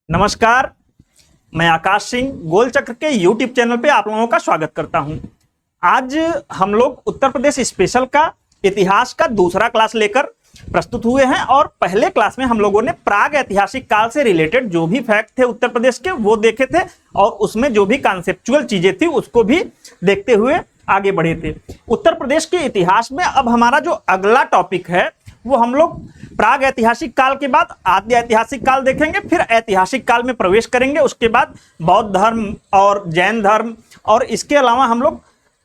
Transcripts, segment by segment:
नमस्कार, मैं आकाश सिंह गोल चक्र के यूट्यूब चैनल पे आप लोगों का स्वागत करता हूं। आज हम लोग उत्तर प्रदेश स्पेशल का इतिहास का दूसरा क्लास लेकर प्रस्तुत हुए हैं और पहले क्लास में हम लोगों ने प्राग ऐतिहासिक काल से रिलेटेड जो भी फैक्ट थे उत्तर प्रदेश के वो देखे थे और उसमें जो भी कॉन्सेप्चुअल चीजें थी उसको भी देखते हुए आगे बढ़े थे। उत्तर प्रदेश के इतिहास में अब हमारा जो अगला टॉपिक है वो हम लोग प्राग ऐतिहासिक काल के बाद आद्य ऐतिहासिक काल देखेंगे, फिर ऐतिहासिक काल में प्रवेश करेंगे, उसके बाद बौद्ध धर्म और जैन धर्म और इसके अलावा हम लोग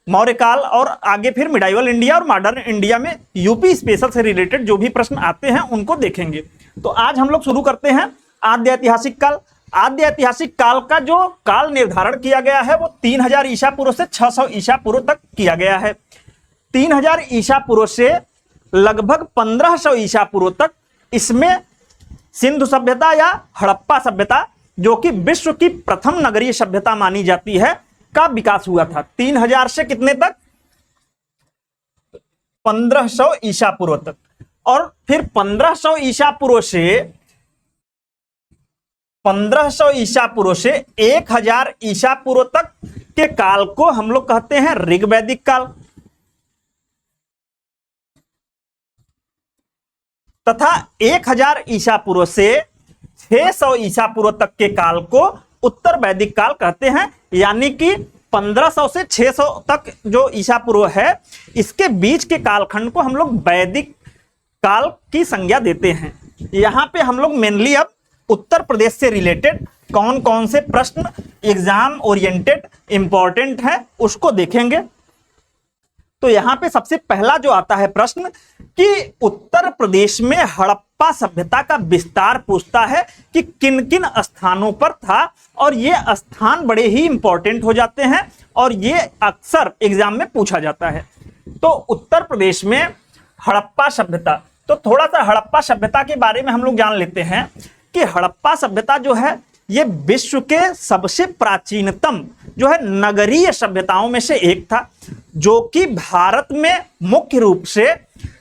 मौर्य काल और आगे फिर मिडाइवल इंडिया और मॉडर्न इंडिया में यूपी स्पेशल से रिलेटेड जो भी प्रश्न आते हैं उनको देखेंगे। तो आज हम लोग शुरू करते हैं आद्य ऐतिहासिक काल। आद्य ऐतिहासिक काल का जो काल निर्धारण किया गया है वो 3000 ईसा पूर्व से 600 ईसा पूर्व तक किया गया है। 3000 ईसा पूर्व से लगभग 1500 ईसा पूर्व तक इसमें सिंधु सभ्यता या हड़प्पा सभ्यता, जो कि विश्व की प्रथम नगरीय सभ्यता मानी जाती है, का विकास हुआ था। 3000 से कितने तक? 1500 ईसा पूर्व तक। और फिर 1500 ईसा पूर्व से 1000 ईसा पूर्व तक के काल को हम लोग कहते हैं ऋग्वैदिक काल, तथा 1000 ईसा पूर्व से 600 ईसा पूर्व तक के काल को उत्तर वैदिक काल कहते हैं। यानी कि 1500 से 600 तक जो ईसा पूर्व है इसके बीच के कालखंड को हम लोग वैदिक काल की संज्ञा देते हैं। यहां पे हम लोग मेनली अब उत्तर प्रदेश से रिलेटेड कौन कौन से प्रश्न एग्जाम ओरिएंटेड इंपॉर्टेंट है उसको देखेंगे। तो यहां पे सबसे पहला जो आता है प्रश्न कि उत्तर प्रदेश में हड़प्पा सभ्यता का विस्तार पूछता है कि किन किन स्थानों पर था, और ये स्थान बड़े ही इंपॉर्टेंट हो जाते हैं और ये अक्सर एग्जाम में पूछा जाता है। तो उत्तर प्रदेश में हड़प्पा सभ्यता, तो थोड़ा सा हड़प्पा सभ्यता के बारे में हम लोग जान लेते हैं कि हड़प्पा सभ्यता जो है ये विश्व के सबसे प्राचीनतम जो है नगरीय सभ्यताओं में से एक था, जो कि भारत में मुख्य रूप से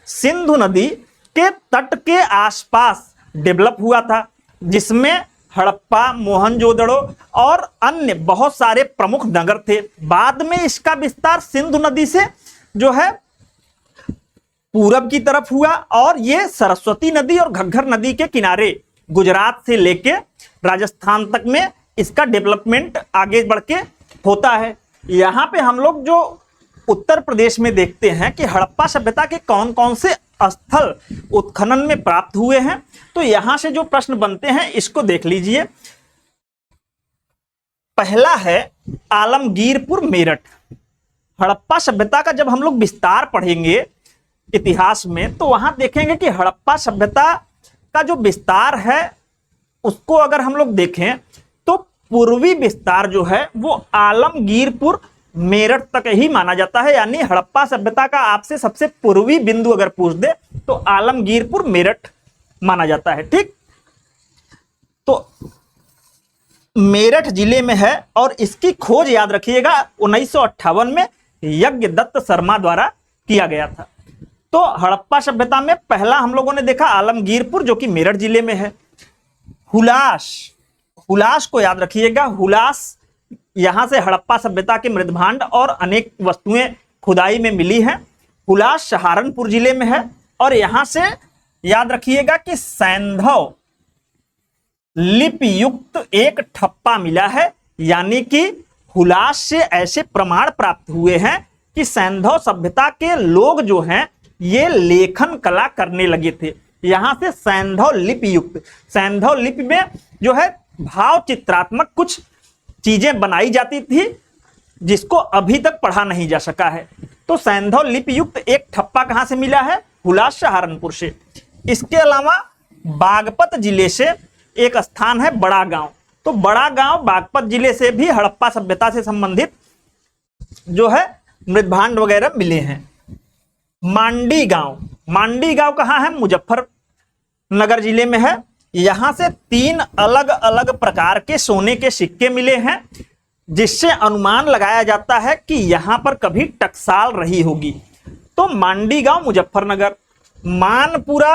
सिंधु नदी के तट के आसपास डेवलप हुआ था, जिसमें हड़प्पा, मोहनजोदड़ो और अन्य बहुत सारे प्रमुख नगर थे। बाद में इसका विस्तार सिंधु नदी से जो है पूरब की तरफ हुआ और ये सरस्वती नदी और घग्गर नदी के किनारे गुजरात से लेके राजस्थान तक में इसका डेवलपमेंट आगे बढ़ के होता है। यहाँ पे हम लोग जो उत्तर प्रदेश में देखते हैं कि हड़प्पा सभ्यता के कौन कौन से स्थल उत्खनन में प्राप्त हुए हैं, तो यहां से जो प्रश्न बनते हैं इसको देख लीजिए। पहला है आलमगीरपुर मेरठ। हड़प्पा सभ्यता का जब हम लोग विस्तार पढ़ेंगे इतिहास में तो वहां देखेंगे कि हड़प्पा सभ्यता का जो विस्तार है उसको अगर हम लोग देखें तो पूर्वी विस्तार जो है वो आलमगीरपुर मेरठ तक ही माना जाता है। यानी हड़प्पा सभ्यता का आपसे सबसे पूर्वी बिंदु अगर पूछ दे तो आलमगीरपुर मेरठ माना जाता है। ठीक, तो मेरठ जिले में है और इसकी खोज याद रखिएगा 1958 में यज्ञदत्त शर्मा द्वारा किया गया था। तो हड़प्पा सभ्यता में पहला हम लोगों ने देखा आलमगीरपुर, जो कि मेरठ जिले में है। हुलास को याद रखिएगा। हुलास, यहां से हड़प्पा सभ्यता के मृदभांड और अनेक वस्तुएं खुदाई में मिली हैं। हुलास सहारनपुर जिले में है और यहां से याद रखिएगा कि सैंधव लिपि युक्त एक ठप्पा मिला है। यानी कि हुलास से ऐसे प्रमाण प्राप्त हुए हैं कि सैंधव सभ्यता के लोग जो हैं ये लेखन कला करने लगे थे। यहां से सैंधव लिपि युक्त, सैंधव लिपि में जो है भाव चित्रात्मक कुछ चीजें बनाई जाती थी जिसको अभी तक पढ़ा नहीं जा सका है। तो सैंधव लिपि युक्त एक ठप्पा कहां से मिला है? हुलास सहारनपुर से। इसके अलावा बागपत जिले से एक स्थान है बड़ा गांव। तो बड़ा गांव बागपत जिले से भी हड़प्पा सभ्यता से संबंधित जो है मृदभांड वगैरह मिले हैं। मांडी गांव कहां है? मुजफ्फरनगर जिले में है। यहां से 3 अलग अलग प्रकार के सोने के सिक्के मिले हैं, जिससे अनुमान लगाया जाता है कि यहां पर कभी टकसाल रही होगी। तो मांडी गांव मुजफ्फरनगर, मानपुरा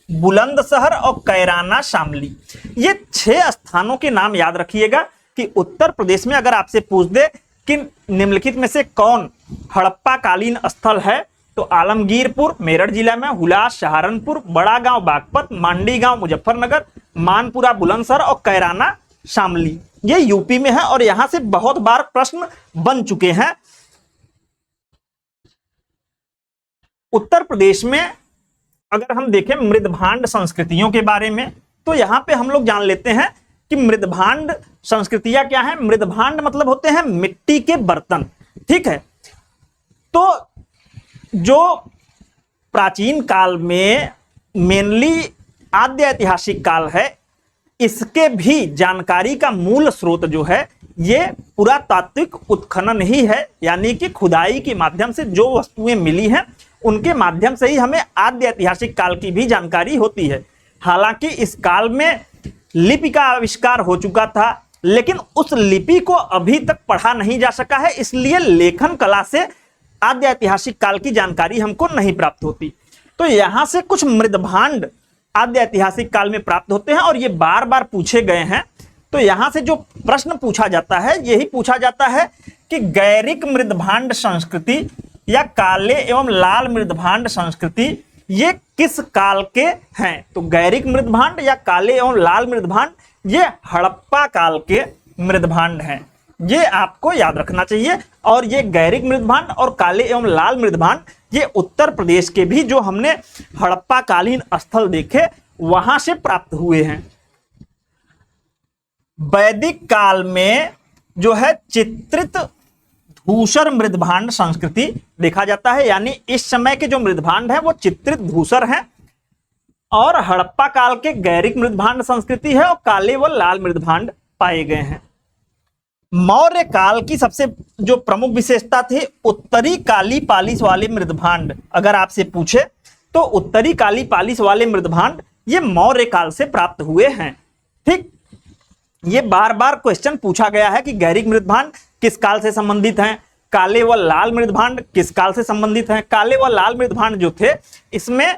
बुलंदशहर और कैराना शामली, ये 6 स्थानों के नाम याद रखिएगा कि उत्तर प्रदेश में अगर आपसे पूछ दे कि निम्नलिखित में से कौन हड़प्पा कालीन स्थल है, तो आलमगीरपुर मेरठ जिला में, हुलास सहारनपुर, बड़ा गांव बागपत, मांडी गांव मुजफ्फरनगर, मानपुरा बुलंदशहर और कैराना शामली, ये यूपी में है और यहां से बहुत बार प्रश्न बन चुके हैं। उत्तर प्रदेश में अगर हम देखें मृदभांड संस्कृतियों के बारे में, तो यहां पे हम लोग जान लेते हैं कि मृदभांड संस्कृतियां क्या है। मृदभांड मतलब होते हैं मिट्टी के बर्तन, ठीक है। तो जो प्राचीन काल में मेनली आद्य ऐतिहासिक काल है, इसके भी जानकारी का मूल स्रोत जो है ये पुरातात्विक उत्खनन ही है, यानी कि खुदाई के माध्यम से जो वस्तुएं मिली हैं उनके माध्यम से ही हमें आद्य ऐतिहासिक काल की भी जानकारी होती है। हालांकि इस काल में लिपि का आविष्कार हो चुका था, लेकिन उस लिपि को अभी तक पढ़ा नहीं जा सका है, इसलिए लेखन कला से आद्य ऐतिहासिक काल की जानकारी हमको नहीं प्राप्त होती। तो यहां से कुछ मृदभांड आद्य ऐतिहासिक काल में प्राप्त होते हैं और ये बार बार पूछे गए हैं। तो यहां से जो प्रश्न पूछा जाता है यही पूछा जाता है कि गैरिक मृदभांड संस्कृति या काले एवं लाल मृदभांड संस्कृति ये किस काल के हैं। तो गैरिक मृदभांड या काले एवं लाल मृदभांड ये हड़प्पा काल के मृदभांड हैं, ये आपको याद रखना चाहिए। और ये गैरिक मृदभांड और काले एवं लाल मृदभांड ये उत्तर प्रदेश के भी जो हमने हड़प्पा कालीन स्थल देखे वहां से प्राप्त हुए हैं। वैदिक काल में जो है चित्रित धूसर मृदभांड संस्कृति देखा जाता है, यानी इस समय के जो मृदभांड है वो चित्रित धूसर हैं। और हड़प्पा काल के गैरिक मृदभांड संस्कृति है और काले व लाल मृदभांड पाए गए हैं। मौर्य काल की सबसे जो प्रमुख विशेषता थी उत्तरी काली पालिश वाले मृदभांड, अगर आपसे पूछे तो उत्तरी काली पालिश वाले मृदभांड ये मौर्य काल से प्राप्त हुए हैं। ठीक, ये बार बार क्वेश्चन पूछा गया है कि गैरिक मृदभांड किस काल से संबंधित हैं, काले व लाल मृदभांड किस काल से संबंधित हैं। काले व लाल मृदभांड जो थे इसमें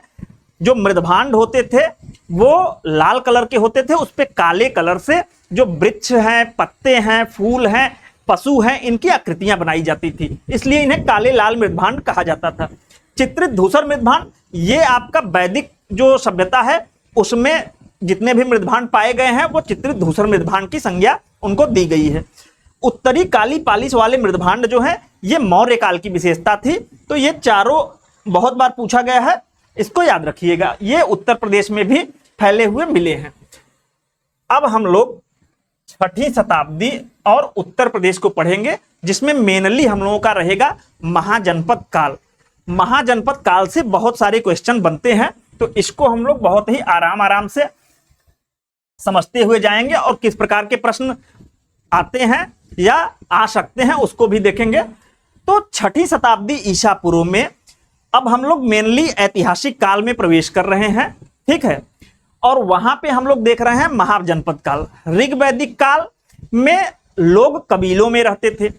जो मृदभांड होते थे वो लाल कलर के होते थे, उस पे काले कलर से जो वृक्ष हैं, पत्ते हैं, फूल हैं, पशु हैं, इनकी आकृतियां बनाई जाती थी, इसलिए इन्हें काले लाल मृदभांड कहा जाता था। चित्रित धूसर मृदभांड ये आपका वैदिक जो सभ्यता है उसमें जितने भी मृदभांड पाए गए हैं वो चित्रित धूसर मृदभांड की संज्ञा उनको दी गई है। उत्तरी काली पालिश वाले मृदभांड जो है ये मौर्य काल की विशेषता थी। तो ये चारों बहुत बार पूछा गया है, इसको याद रखिएगा, ये उत्तर प्रदेश में भी फैले हुए मिले हैं। अब हम लोग 6ठी शताब्दी और उत्तर प्रदेश को पढ़ेंगे, जिसमें मेनली हम लोगों का रहेगा महाजनपद काल। महाजनपद काल से बहुत सारे क्वेश्चन बनते हैं, तो इसको हम लोग बहुत ही आराम से समझते हुए जाएंगे और किस प्रकार के प्रश्न आते हैं या आ सकते हैं उसको भी देखेंगे। तो 6ठी शताब्दी ईसा पूर्व में अब हम लोग मेनली ऐतिहासिक काल में प्रवेश कर रहे हैं, ठीक है। और वहां पे हम लोग देख रहे हैं महाजनपद काल। ऋग्वैदिक काल में लोग कबीलों में रहते थे,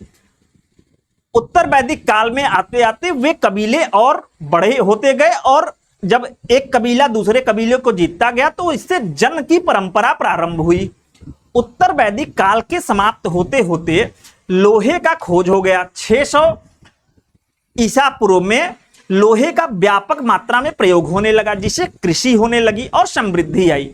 उत्तर वैदिक काल में आते आते वे कबीले और बड़े होते गए और जब एक कबीला दूसरे कबीले को जीतता गया तो इससे जन की परंपरा प्रारंभ हुई। उत्तर वैदिक काल के समाप्त होते होते लोहे का खोज हो गया। 600 ईसा पूर्व में लोहे का व्यापक मात्रा में प्रयोग होने लगा, जिससे कृषि होने लगी और समृद्धि आई।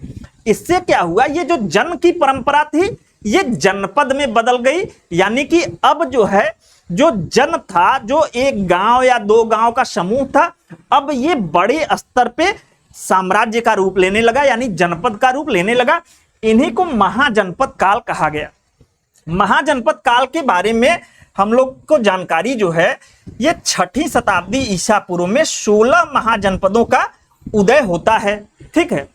इससे क्या हुआ, ये जो जन की परंपरा थी ये जनपद में बदल गई, यानी कि अब जो है जो जन था, जो एक गांव या 2 गांव का समूह था, अब ये बड़े स्तर पे साम्राज्य का रूप लेने लगा, यानी जनपद का रूप लेने लगा। इन्हीं को महाजनपद काल कहा गया। महाजनपद काल के बारे में हम लोग को जानकारी जो है ये 6ठी शताब्दी ईसा पूर्व में 16 महाजनपदों का उदय होता है, ठीक है।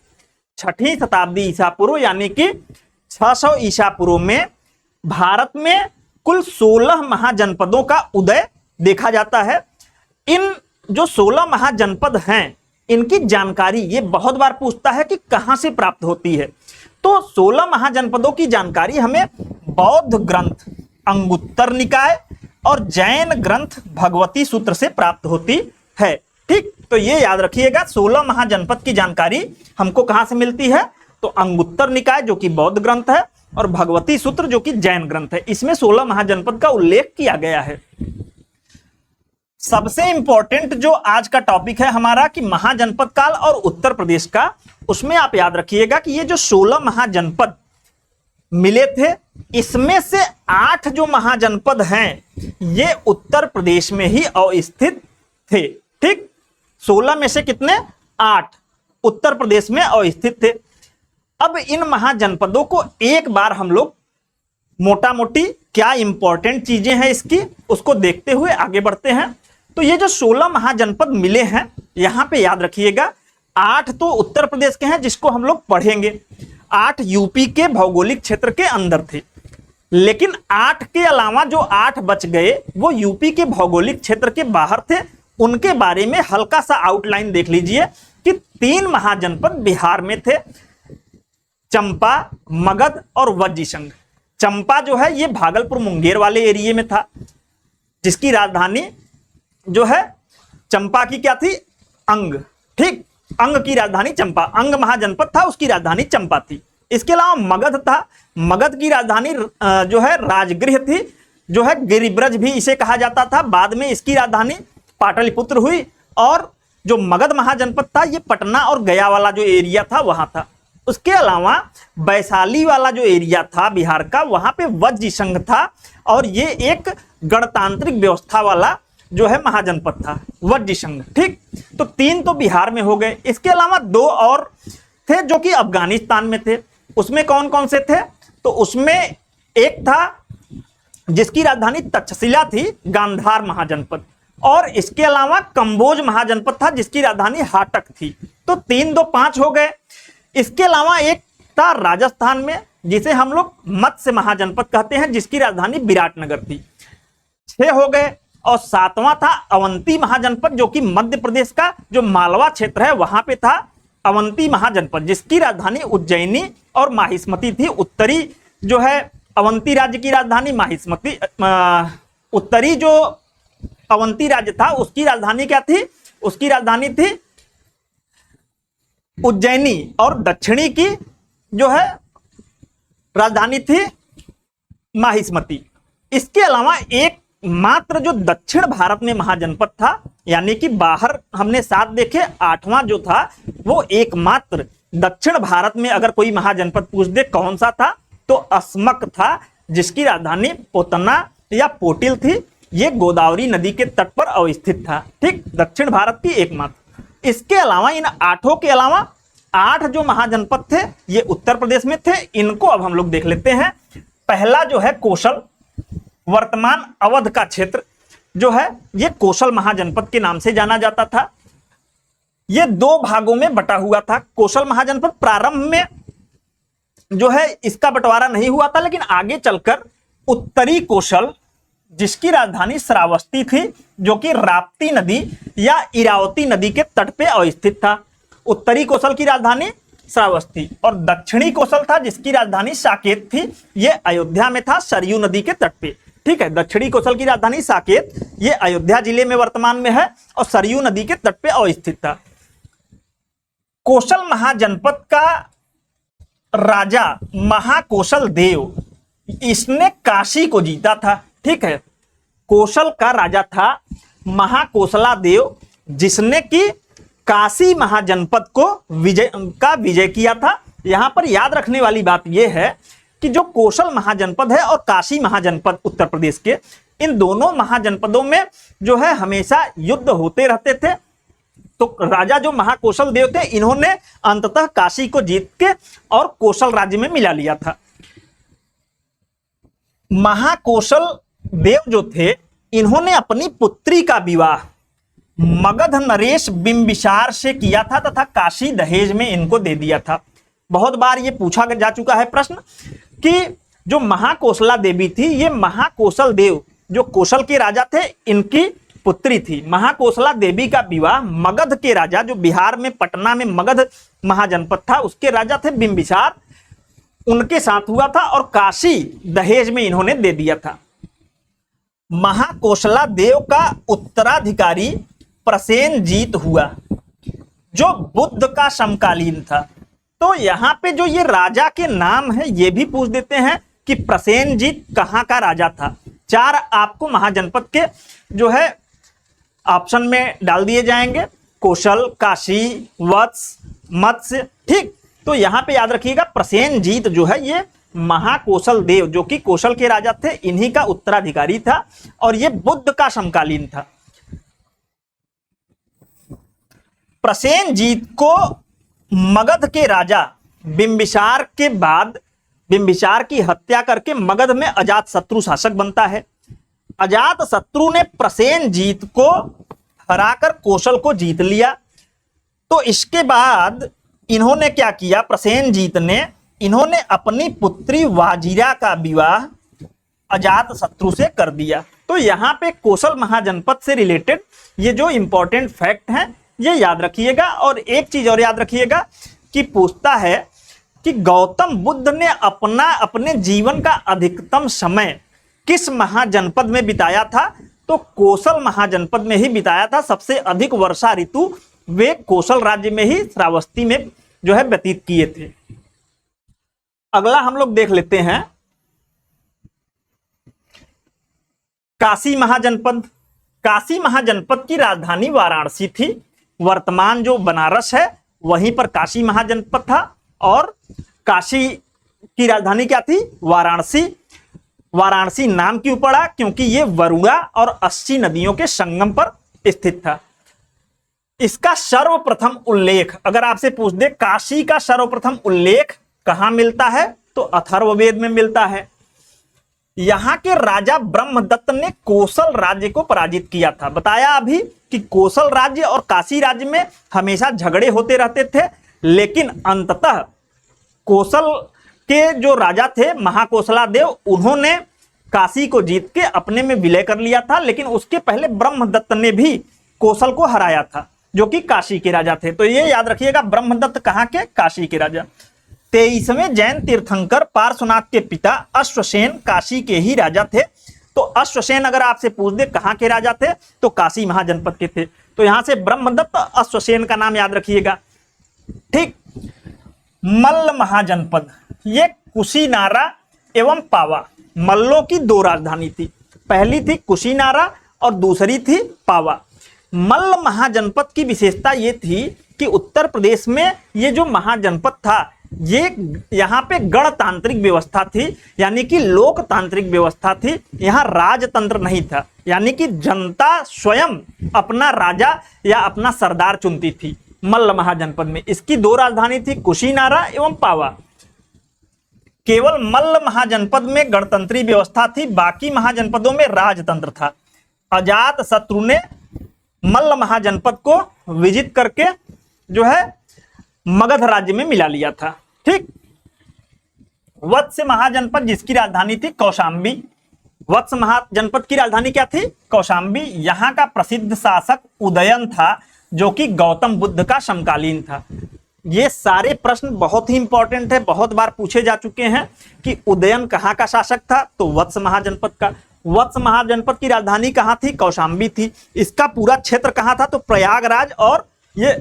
6ठी शताब्दी ईसा पूर्व यानी कि 600 ईसा पूर्व में भारत में कुल 16 महाजनपदों का उदय देखा जाता है। इन जो 16 महाजनपद हैं इनकी जानकारी ये बहुत बार पूछता है कि कहां से प्राप्त होती है। तो 16 महाजनपदों की जानकारी हमें बौद्ध ग्रंथ अंगुत्तर निकाय और जैन ग्रंथ भगवती सूत्र से प्राप्त होती है, ठीक। तो ये याद रखिएगा 16 महाजनपद की जानकारी हमको कहां से मिलती है, तो अंगुत्तर निकाय जो कि बौद्ध ग्रंथ है और भगवती सूत्र जो कि जैन ग्रंथ है, इसमें 16 महाजनपद का उल्लेख किया गया है। सबसे इंपॉर्टेंट जो आज का टॉपिक है हमारा कि महाजनपद काल और उत्तर प्रदेश का, उसमें आप याद रखिएगा कि ये जो 16 महाजनपद मिले थे, इसमें से 8 जो महाजनपद हैं ये उत्तर प्रदेश में ही अवस्थित थे। ठीक, 16 में से कितने? 8 उत्तर प्रदेश में अवस्थित थे। अब इन महाजनपदों को एक बार हम लोग मोटा मोटी क्या इंपॉर्टेंट चीजें हैं इसकी, उसको देखते हुए आगे बढ़ते हैं। तो ये जो 16 महाजनपद मिले हैं, यहां पे याद रखिएगा 8 तो उत्तर प्रदेश के हैं जिसको हम लोग पढ़ेंगे, 8 यूपी के भौगोलिक क्षेत्र के अंदर थे, लेकिन 8 के अलावा जो 8 बच गए वो यूपी के भौगोलिक क्षेत्र के बाहर थे। उनके बारे में हल्का सा आउटलाइन देख लीजिए कि 3 महाजनपद बिहार में थे, चंपा, मगध और वज्जीसंघ। चंपा जो है ये भागलपुर मुंगेर वाले एरिया में था, जिसकी राजधानी जो है चंपा की क्या थी? अंग। ठीक, अंग की राजधानी चंपा, अंग महाजनपद था, उसकी राजधानी चंपा थी। इसके अलावा मगध था, मगध की राजधानी जो है राजगृह थी, जो है गिरिब्रज भी इसे कहा जाता था। बाद में इसकी राजधानी पाटलिपुत्र हुई। और जो मगध महाजनपद था ये पटना और गया वाला जो एरिया था वहां था। उसके अलावा वैशाली वाला जो एरिया था बिहार का, वहां पे वज्जीसंघ था और ये एक गणतांत्रिक व्यवस्था वाला जो है महाजनपद था, वज्जीसंघ। ठीक, तो 3 तो बिहार में हो गए। इसके अलावा 2 और थे जो कि अफगानिस्तान में थे। उसमें कौन कौन से थे? तो उसमें एक था जिसकी राजधानी तक्षशिला थी, गांधार महाजनपद, और इसके अलावा कंबोज महाजनपद था जिसकी राजधानी हाटक थी। तो 3 2 5 हो गए। इसके अलावा एक था राजस्थान में जिसे हम लोग मत्स्य महाजनपद कहते हैं, जिसकी राजधानी विराटनगर थी, 6 हो गए। और 7वां था अवंती महाजनपद जो कि मध्य प्रदेश का जो मालवा क्षेत्र है वहां पे था अवंती महाजनपद, जिसकी राजधानी उज्जैनी और माहिष्मती थी। उत्तरी जो है अवंती राज्य की राजधानी माहिष्मती, उत्तरी जो अवंती राज्य था उसकी राजधानी क्या थी? उसकी राजधानी थी उज्जैनी, और दक्षिणी की जो है राजधानी थी माहिष्मती। इसके अलावा एक मात्र जो दक्षिण भारत में महाजनपद था, यानी कि बाहर हमने 7 देखे, 8वां जो था वो एकमात्र दक्षिण भारत में अगर कोई महाजनपद पूछ दे कौन सा था, तो अस्मक था, जिसकी राजधानी पोतना या पोटिल थी। ये गोदावरी नदी के तट पर अवस्थित था। ठीक, दक्षिण भारत की एकमात्र। इसके अलावा इन 8 के अलावा 8 जो महाजनपद थे ये उत्तर प्रदेश में थे। इनको अब हम लोग देख लेते हैं। पहला जो है कौशल, वर्तमान अवध का क्षेत्र जो है ये कौशल महाजनपद के नाम से जाना जाता था। ये 2 भागों में बटा हुआ था। कौशल महाजनपद प्रारंभ में जो है इसका बंटवारा नहीं हुआ था, लेकिन आगे चलकर उत्तरी कौशल जिसकी राजधानी श्रावस्ती थी, जो कि राप्ती नदी या इरावती नदी के तट पे अवस्थित था। उत्तरी कौशल की राजधानी श्रावस्ती, और दक्षिणी कौशल था जिसकी राजधानी साकेत थी, ये अयोध्या में था, सरयू नदी के तट पे। ठीक है, दक्षिणी कौशल की राजधानी साकेत, ये अयोध्या जिले में वर्तमान में है और सरयू नदी के तट पे अवस्थित था। कौशल महाजनपद का राजा महाकौशल देव, इसने काशी को जीता था। ठीक है, कौशल का राजा था महाकौशला देव, जिसने कि काशी महाजनपद को विजय किया था। यहां पर याद रखने वाली बात यह है कि जो कौशल महाजनपद है और काशी महाजनपद उत्तर प्रदेश के, इन दोनों महाजनपदों में जो है हमेशा युद्ध होते रहते थे। तो राजा जो महाकौशल देव थे, इन्होंने अंततः काशी को जीत के और कौशल राज्य में मिला लिया था। महाकौशल देव जो थे, इन्होंने अपनी पुत्री का विवाह मगध नरेश बिंबिसार से किया था तथा काशी दहेज में इनको दे दिया था। बहुत बार ये पूछा जा चुका है प्रश्न कि जो महाकौशला देवी थी, ये महाकौशल देव जो कौशल के राजा थे, इनकी पुत्री थी। महाकौशला देवी का विवाह मगध के राजा, जो बिहार में पटना में मगध महाजनपद था, उसके राजा थे बिंबिसार, उनके साथ हुआ था और काशी दहेज में इन्होंने दे दिया था। महाकौशला देव का उत्तराधिकारी प्रसेनजीत हुआ, जो बुद्ध का समकालीन था। तो यहाँ पे जो ये राजा के नाम है ये भी पूछ देते हैं कि प्रसेनजीत कहाँ का राजा था। 4 आपको महाजनपद के जो है ऑप्शन में डाल दिए जाएंगे, कौशल, काशी, वत्स, मत्स्य। ठीक, तो यहाँ पे याद रखिएगा प्रसेनजीत जो है ये महाकौशल देव जो कि कौशल के राजा थे, इन्हीं का उत्तराधिकारी था और ये बुद्ध का समकालीन था। प्रसेनजीत को मगध के राजा बिंबिसार के बाद बिंबिसार की हत्या करके मगध में अजातशत्रु शासक बनता है। अजातशत्रु ने प्रसेनजीत को हराकर कौशल को जीत लिया। तो इसके बाद इन्होंने क्या किया, प्रसेनजीत ने इन्होंने अपनी पुत्री वाजिरा का विवाह अजातशत्रु से कर दिया। तो यहाँ पे कौशल महाजनपद से रिलेटेड ये जो इंपॉर्टेंट फैक्ट हैं ये याद रखिएगा। और एक चीज और याद रखिएगा कि पूछता है कि गौतम बुद्ध ने अपने जीवन का अधिकतम समय किस महाजनपद में बिताया था, तो कौशल महाजनपद में ही बिताया था। सबसे अधिक वर्षा ऋतु वे कौशल राज्य में ही श्रावस्ती में जो है व्यतीत किए थे। अगला हम लोग देख लेते हैं काशी महाजनपद। काशी महाजनपद की राजधानी वाराणसी थी। वर्तमान जो बनारस है वहीं पर काशी महाजनपद था और काशी की राजधानी क्या थी, वाराणसी। वाराणसी नाम क्यों पड़ा, क्योंकि ये वरुणा और 80 नदियों के संगम पर स्थित था। इसका सर्वप्रथम उल्लेख अगर आपसे पूछ दे काशी का सर्वप्रथम उल्लेख कहां मिलता है, तो अथर्ववेद में मिलता है। यहां के राजा ब्रह्मदत्त ने कौशल राज्य को पराजित किया था। बताया अभी कि कौशल राज्य और काशी राज्य में हमेशा झगड़े होते रहते थे, लेकिन अंततः कौशल के जो राजा थे महाकौशलादेव उन्होंने काशी को जीत के अपने में विलय कर लिया था। लेकिन उसके पहले ब्रह्मदत्त ने भी कौशल को हराया था जो कि काशी के राजा थे। तो ये याद रखिएगा, ब्रह्मदत्त कहां के, काशी के राजा। 23वें जैन तीर्थंकर पार्श्वनाथ के पिता अश्वसेन काशी के ही राजा थे। तो अश्वसेन अगर आपसे पूछ दे कहां के राजा थे, तो काशी महाजनपद के थे। तो यहां से ब्रह्मदत्त अश्वसेन का नाम याद रखिएगा। ठीक, मल्ल महाजनपद, ये कुशीनारा एवं पावा मल्लों की 2 राजधानी थी। पहली थी कुशीनारा और दूसरी थी पावा। मल्ल महाजनपद की विशेषता ये थी कि उत्तर प्रदेश में ये जो महाजनपद था ये यहाँ पे गणतांत्रिक व्यवस्था थी, यानी कि लोकतांत्रिक व्यवस्था थी। यहाँ राजतंत्र नहीं था, यानी कि जनता स्वयं अपना राजा या अपना सरदार चुनती थी। मल्ल महाजनपद में इसकी 2 राजधानी थी, कुशीनारा एवं पावा। केवल मल्ल महाजनपद में गणतंत्री व्यवस्था थी, बाकी महाजनपदों में राजतंत्र था। अजातशत्रु ने मल्ल महाजनपद को विजित करके जो है मगध राज्य में मिला लिया था। ठीक, वत्स महाजनपद जिसकी राजधानी थी कौशांबी। वत्स महाजनपद की राजधानी क्या थी, कौशांबी। यहाँ का प्रसिद्ध शासक उदयन था जो कि गौतम बुद्ध का समकालीन था। ये सारे प्रश्न बहुत ही इंपॉर्टेंट है, बहुत बार पूछे जा चुके हैं कि उदयन कहाँ का शासक था, तो वत्स महाजनपद का। वत्स महाजनपद की राजधानी कहाँ थी, कौशांबी थी। इसका पूरा क्षेत्र कहाँ था, तो प्रयागराज और ये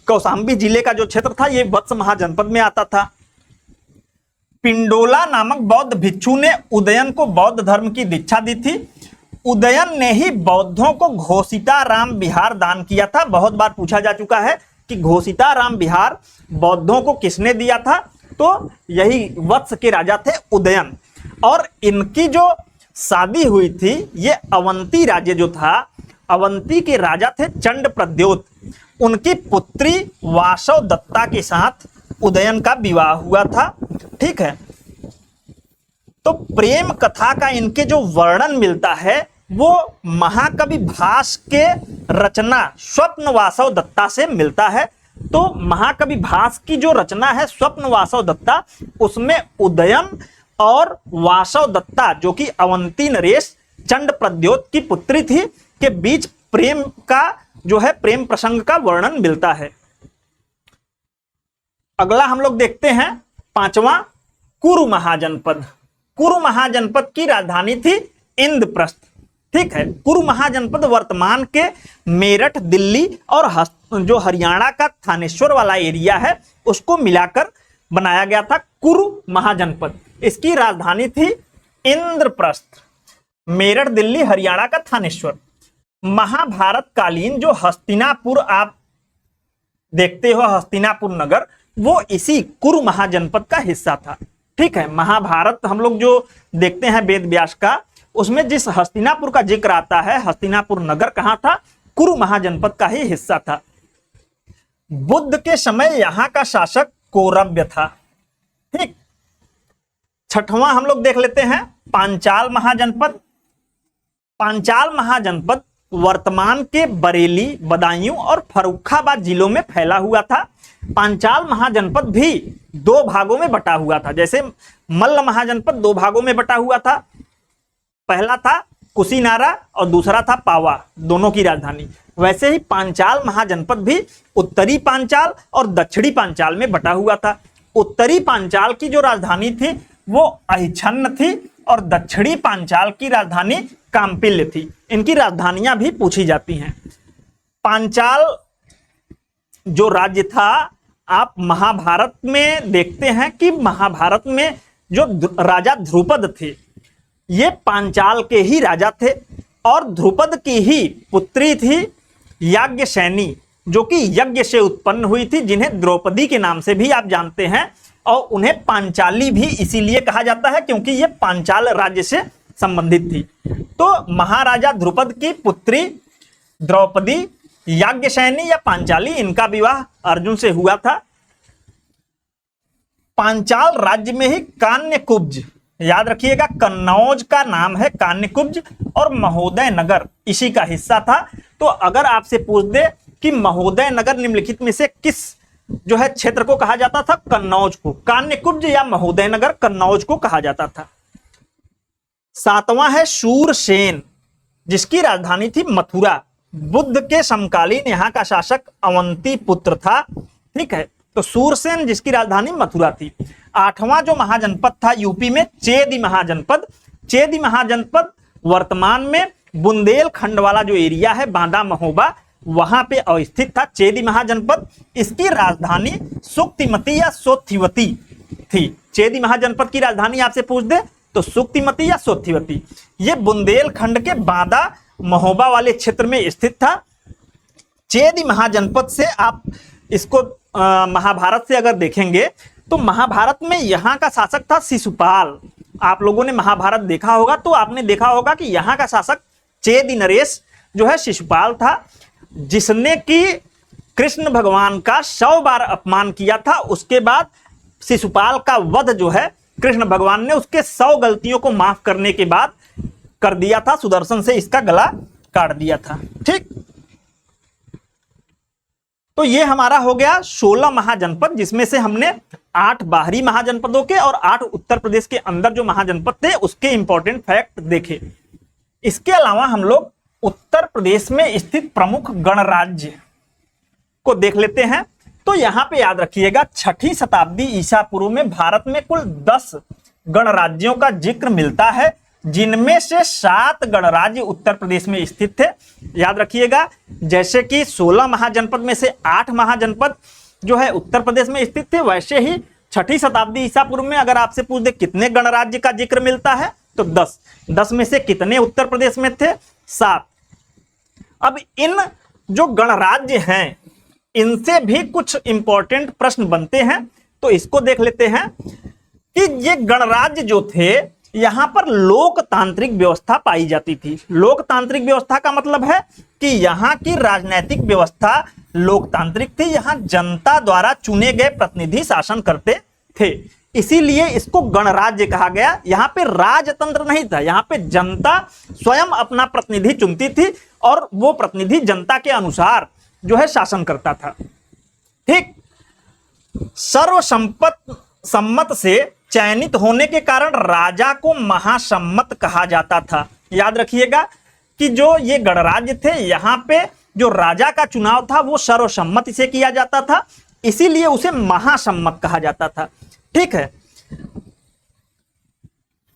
कौशांबी जिले का जो क्षेत्र था ये वत्स महाजनपद में आता था। पिंडोला नामक बौद्ध भिक्षु ने उदयन को बौद्ध धर्म की दीक्षा दी थी। उदयन ने ही बौद्धों को घोषिताराम विहार दान किया था। बहुत बार पूछा जा चुका है कि घोषिताराम विहार बौद्धों को किसने दिया था, तो यही वत्स के राजा थे उदयन। और इनकी जो शादी हुई थी ये अवंती राज्य जो था, अवंती के राजा थे चंड प्रद्योत, उनकी पुत्री वासव दत्ता के साथ उदयन का विवाह हुआ था। ठीक है, तो प्रेम कथा का इनके जो वर्णन मिलता है वो महाकवि भास के रचना स्वप्न वासव दत्ता से मिलता है। तो महाकवि भास की जो रचना है स्वप्न वासव दत्ता, उसमें उदयन और वासव दत्ता जो कि अवंती नरेश चंड प्रद्योत की पुत्री थी के बीच प्रेम का जो है प्रेम प्रसंग का वर्णन मिलता है। अगला हम लोग देखते हैं 5वां कुरु महाजनपद। कुरु महाजनपद की राजधानी थी इंद्रप्रस्थ। ठीक है, कुरु महाजनपद वर्तमान के मेरठ, दिल्ली और जो हरियाणा का थानेश्वर वाला एरिया है उसको मिलाकर बनाया गया था कुरु महाजनपद। इसकी राजधानी थी इंद्रप्रस्थ। मेरठ दिल्ली हरियाणा का थानेश्वर। महाभारत कालीन जो हस्तिनापुर आप देखते हो, हस्तिनापुर नगर, वो इसी कुरु महाजनपद का हिस्सा था। ठीक है, महाभारत हम लोग जो देखते हैं वेद व्यास का, उसमें जिस हस्तिनापुर का जिक्र आता है, हस्तिनापुर नगर कहां था? कुरु महाजनपद का ही हिस्सा था। बुद्ध के समय यहां का शासक कौरव्य था। ठीक, छठवां हम लोग देख लेते हैं पांचाल महाजनपद। पांचाल महाजनपद वर्तमान के बरेली, बदायूं और फर्रुखाबाद जिलों में फैला हुआ था। पांचाल महाजनपद भी दो भागों में बटा हुआ था। जैसे मल्ल महाजनपद दो भागों में बटा हुआ था, पहला था कुशीनारा और दूसरा था पावा, दोनों की राजधानी। वैसे ही पांचाल महाजनपद भी उत्तरी पांचाल और दक्षिणी पांचाल में बटा हुआ था। उत्तरी पांचाल की जो राजधानी थी वो अहिच्छन्न थी और दक्षिणी पांचाल की राजधानी काम्पिल्य थी। इनकी राजधानियां भी पूछी जाती हैं। पांचाल जो राज्य था, आप महाभारत में देखते हैं कि महाभारत में जो राजा ध्रुपद थे, ये पांचाल के ही राजा थे और ध्रुपद की ही पुत्री थी याज्ञसेनी, जो कि यज्ञ से उत्पन्न हुई थी, जिन्हें द्रौपदी के नाम से भी आप जानते हैं। और उन्हें पांचाली भी इसीलिए कहा जाता है क्योंकि ये पांचाल राज्य से संबंधित थी। तो महाराजा ध्रुपद की पुत्री द्रौपदी याज्ञसेनी या पांचाली, इनका विवाह अर्जुन से हुआ था। पांचाल राज्य में ही कान्यकुब्ज, याद रखिएगा कन्नौज का नाम है कान्यकुब्ज, और महोदय नगर इसी का हिस्सा था। तो अगर आपसे पूछ दे कि महोदय नगर निम्नलिखित में से किस जो है क्षेत्र को कहा जाता था? कन्नौज को। कान्यकुब्ज या महोदय नगर कन्नौज को कहा जाता था। सातवां है शूरसेन, जिसकी राजधानी थी मथुरा। बुद्ध के समकालीन यहाँ का शासक अवंती पुत्र था। ठीक है, तो शूरसेन जिसकी राजधानी मथुरा थी। आठवां जो महाजनपद था यूपी में, चेदी महाजनपद। चेदी महाजनपद वर्तमान में बुंदेलखंड वाला जो एरिया है, बांदा महोबा, वहां पे अवस्थित था चेदी महाजनपद। इसकी राजधानी सुक्तिमती या सोथिवती थी। चेदी महाजनपद की राजधानी आपसे पूछ दे तो सुक्तिमती या सोथिवती। ये बुंदेलखंड के बांदा महोबा वाले क्षेत्र में स्थित था। चेदी महाजनपद से आप इसको महाभारत से अगर देखेंगे तो महाभारत में यहाँ का शासक था शिशुपाल। आप लोगों ने महाभारत देखा होगा तो आपने देखा होगा कि यहाँ का शासक चेदी नरेश जो है शिशुपाल था, जिसने कि कृष्ण भगवान का 100 बार अपमान किया था। उसके बाद शिशुपाल का वध जो है कृष्ण भगवान ने उसके 100 गलतियों को माफ करने के बाद कर दिया था, सुदर्शन से इसका गला काट दिया था। ठीक, तो ये हमारा हो गया 16 महाजनपद, जिसमें से हमने 8 बाहरी महाजनपदों के और 8 उत्तर प्रदेश के अंदर जो महाजनपद थे उसके इंपॉर्टेंट फैक्ट देखे। इसके अलावा हम लोग उत्तर प्रदेश में स्थित प्रमुख गणराज्य को देख लेते हैं। तो यहां पे याद रखिएगा 6ठी शताब्दी ईसा पूर्व में भारत में कुल 10 गणराज्यों का जिक्र मिलता है, जिनमें से 7 गणराज्य उत्तर प्रदेश में स्थित थे। याद रखिएगा, जैसे कि 16 महाजनपद में से 8 महाजनपद जो है उत्तर प्रदेश में स्थित थे, वैसे ही 6ठी शताब्दी ईसा पूर्व में अगर आपसे पूछ दे कितने गणराज्य का जिक्र मिलता है तो 10। 10 में से कितने उत्तर प्रदेश में थे? 7। अब इन जो गणराज्य हैं इनसे भी कुछ इंपॉर्टेंट प्रश्न बनते हैं, तो इसको देख लेते हैं कि ये गणराज्य जो थे यहां पर लोकतांत्रिक व्यवस्था पाई जाती थी। लोकतांत्रिक व्यवस्था का मतलब है कि यहां की राजनीतिक व्यवस्था लोकतांत्रिक थी, यहां जनता द्वारा चुने गए प्रतिनिधि शासन करते थे, इसीलिए इसको गणराज्य कहा गया। यहां पे राजतंत्र नहीं था, यहां पे जनता स्वयं अपना प्रतिनिधि चुनती थी और वो प्रतिनिधि जनता के अनुसार जो है शासन करता था। ठीक, सर्वसम्मत से चयनित होने के कारण राजा को महासम्मत कहा जाता था। याद रखिएगा कि जो ये गणराज्य थे यहाँ पे जो राजा का चुनाव था वो सर्वसम्मति से किया जाता था, इसीलिए उसे महासम्मत कहा जाता था। ठीक है,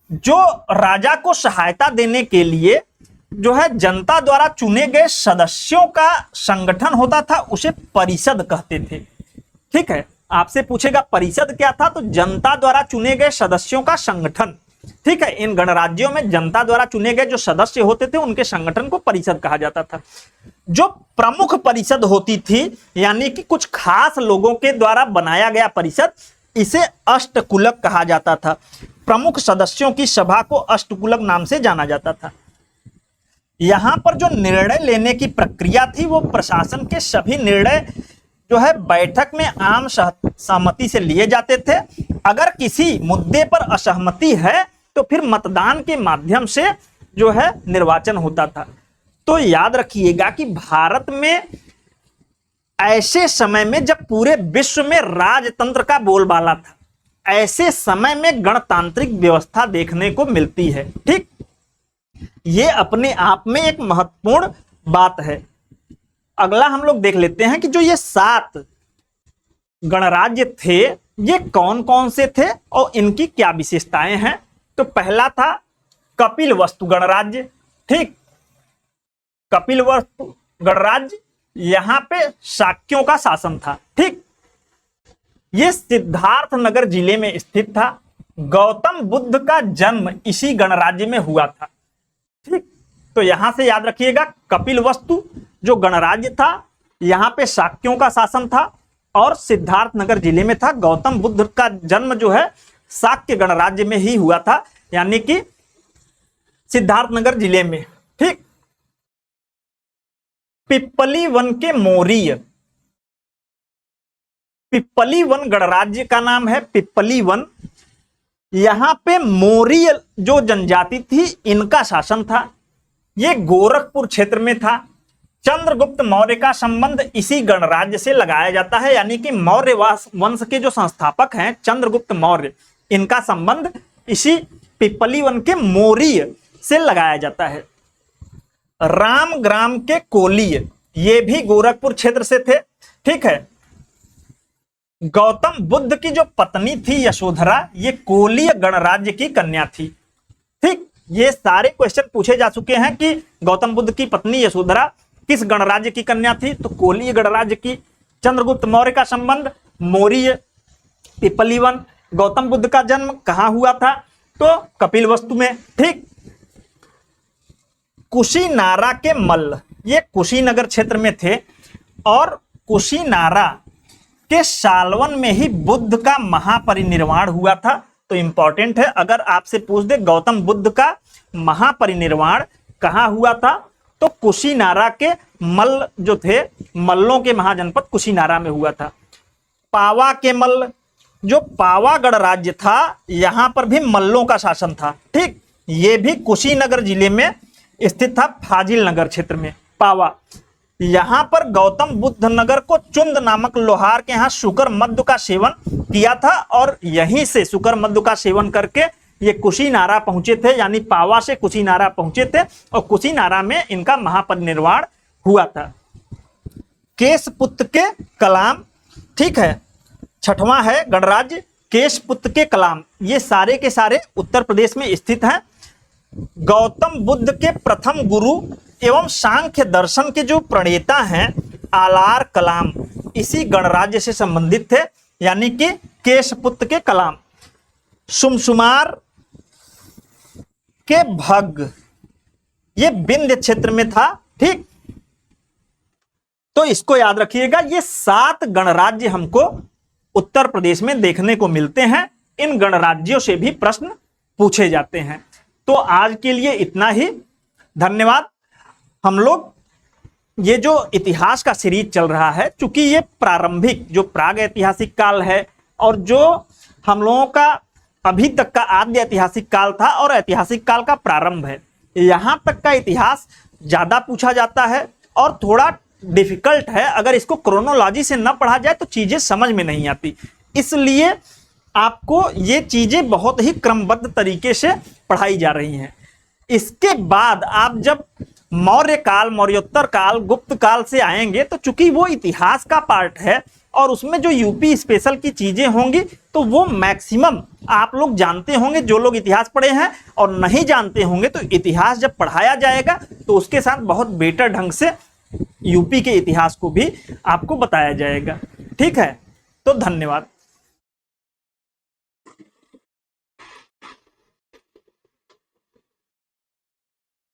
जो राजा को सहायता देने के लिए जो है जनता द्वारा चुने गए सदस्यों का संगठन होता था उसे परिषद कहते थे। ठीक है, आपसे पूछेगा परिषद क्या था, तो जनता द्वारा चुने गए सदस्यों का संगठन। ठीक है, इन गणराज्यों में जनता द्वारा चुने गए जो सदस्य होते थे उनके संगठन को परिषद कहा जाता था। जो प्रमुख परिषद होती थी, यानी कि कुछ खास लोगों के द्वारा बनाया गया परिषद, इसे अष्टकुलक कहा जाता था। प्रमुख सदस्यों की सभा को अष्टकुलक नाम से जाना जाता था। यहां पर जो निर्णय लेने की प्रक्रिया थी वो प्रशासन के सभी निर्णय जो है बैठक में आम सहमति से लिए जाते थे। अगर किसी मुद्दे पर असहमति है तो फिर मतदान के माध्यम से जो है निर्वाचन होता था। तो याद रखिएगा कि भारत में ऐसे समय में जब पूरे विश्व में राजतंत्र का बोलबाला था, ऐसे समय में गणतांत्रिक व्यवस्था देखने को मिलती है। ठीक, ये अपने आप में एक महत्वपूर्ण बात है। अगला हम लोग देख लेते हैं कि जो ये 7 गणराज्य थे ये कौन कौन से थे और इनकी क्या विशेषताएं हैं। तो पहला था कपिलवस्तु गणराज्य। ठीक, कपिलवस्तु गणराज्य, यहां पे शाक्यों का शासन था। ठीक, ये सिद्धार्थ नगर जिले में स्थित था। गौतम बुद्ध का जन्म इसी गणराज्य में हुआ था। ठीक, तो यहां से याद रखिएगा कपिलवस्तु जो गणराज्य था, यहां पे शाक्यों का शासन था और सिद्धार्थ नगर जिले में था। गौतम बुद्ध का जन्म जो है शाक्य गणराज्य में ही हुआ था, यानी कि सिद्धार्थ नगर जिले में। ठीक, पिप्पली वन के मौर्य, पिप्पली वन गणराज्य का नाम है पिप्पली वन। यहां पे मौर्य जो जनजाति थी इनका शासन था। ये गोरखपुर क्षेत्र में था। चंद्रगुप्त मौर्य का संबंध इसी गणराज्य से लगाया जाता है, यानी कि मौर्य वंश के जो संस्थापक हैं चंद्रगुप्त मौर्य, इनका संबंध इसी पिप्पली वन के मौर्य से लगाया जाता है। रामग्राम के कोलीय, ये भी गोरखपुर क्षेत्र से थे। ठीक है, गौतम बुद्ध की जो पत्नी थी यशोधरा, ये कोलीय गणराज्य की कन्या थी। ठीक, ये सारे क्वेश्चन पूछे जा चुके हैं कि गौतम बुद्ध की पत्नी यशोधरा किस गणराज्य की कन्या थी, तो कोलीय गणराज्य की। चंद्रगुप्त मौर्य का संबंध मौर्य, पिप्पली वन। गौतम बुद्ध का जन्म कहां हुआ था, तो कपिलवस्तु में। ठीक, कुशीनारा के मल्ल, ये कुशीनगर क्षेत्र में थे और कुशीनारा के सालवन में ही बुद्ध का महापरिनिर्वाण हुआ था। तो इंपॉर्टेंट है, अगर आपसे पूछ दे गौतम बुद्ध का महापरिनिर्वाण कहां हुआ था, तो कुशीनारा के मल्ल जो थे, मल्लों के महाजनपद कुशीनारा में हुआ था। पावा के मल्ल, जो पावा गणराज्य था यहां पर भी मल्लों का शासन था। ठीक, ये भी कुशीनगर जिले में स्थित था, फाजिल नगर क्षेत्र में पावा। यहां पर गौतम बुद्ध नगर को चुंद नामक लोहार के यहां शुकर मध्य का सेवन किया था और यहीं से शुकर मध्य का सेवन करके ये कुशीनारा पहुंचे थे, यानी पावा से कुशीनारा पहुंचे थे और कुशीनारा में इनका महापरिनिर्वाण हुआ था। केशपुत्र के कलाम, ठीक है, 6वां है गणराज्य केशपुत्र के कलाम। ये सारे के सारे उत्तर प्रदेश में स्थित हैं। गौतम बुद्ध के प्रथम गुरु एवं सांख्य दर्शन के जो प्रणेता हैं आलार कलाम, इसी गणराज्य से संबंधित थे, यानी कि केशपुत्र के कलाम। सुमसुमार के भग, ये विंध्य क्षेत्र में था। ठीक, तो इसको याद रखिएगा। ये 7 गणराज्य हमको उत्तर प्रदेश में देखने को मिलते हैं। इन गणराज्यों से भी प्रश्न पूछे जाते हैं। तो आज के लिए इतना ही, धन्यवाद। हम लोग ये जो इतिहास का सीरीज चल रहा है, चूंकि ये प्रारंभिक जो प्राग ऐतिहासिक काल है और जो हम लोगों का अभी तक का आद्य ऐतिहासिक काल था और ऐतिहासिक काल का प्रारंभ है, यहां तक का इतिहास ज्यादा पूछा जाता है और थोड़ा डिफिकल्ट है। अगर इसको क्रोनोलॉजी से न पढ़ा जाए तो चीजें समझ में नहीं आती, इसलिए आपको ये चीजें बहुत ही क्रमबद्ध तरीके से पढ़ाई जा रही हैं। इसके बाद आप जब मौर्य काल, मौर्योत्तर काल, गुप्त काल से आएंगे तो चूंकि वो इतिहास का पार्ट है और उसमें जो यूपी स्पेशल की चीजें होंगी तो वो मैक्सिमम आप लोग जानते होंगे जो लोग इतिहास पढ़े हैं, और नहीं जानते होंगे तो इतिहास जब पढ़ाया जाएगा तो उसके साथ बहुत बेटर ढंग से यूपी के इतिहास को भी आपको बताया जाएगा। ठीक है। तो धन्यवाद।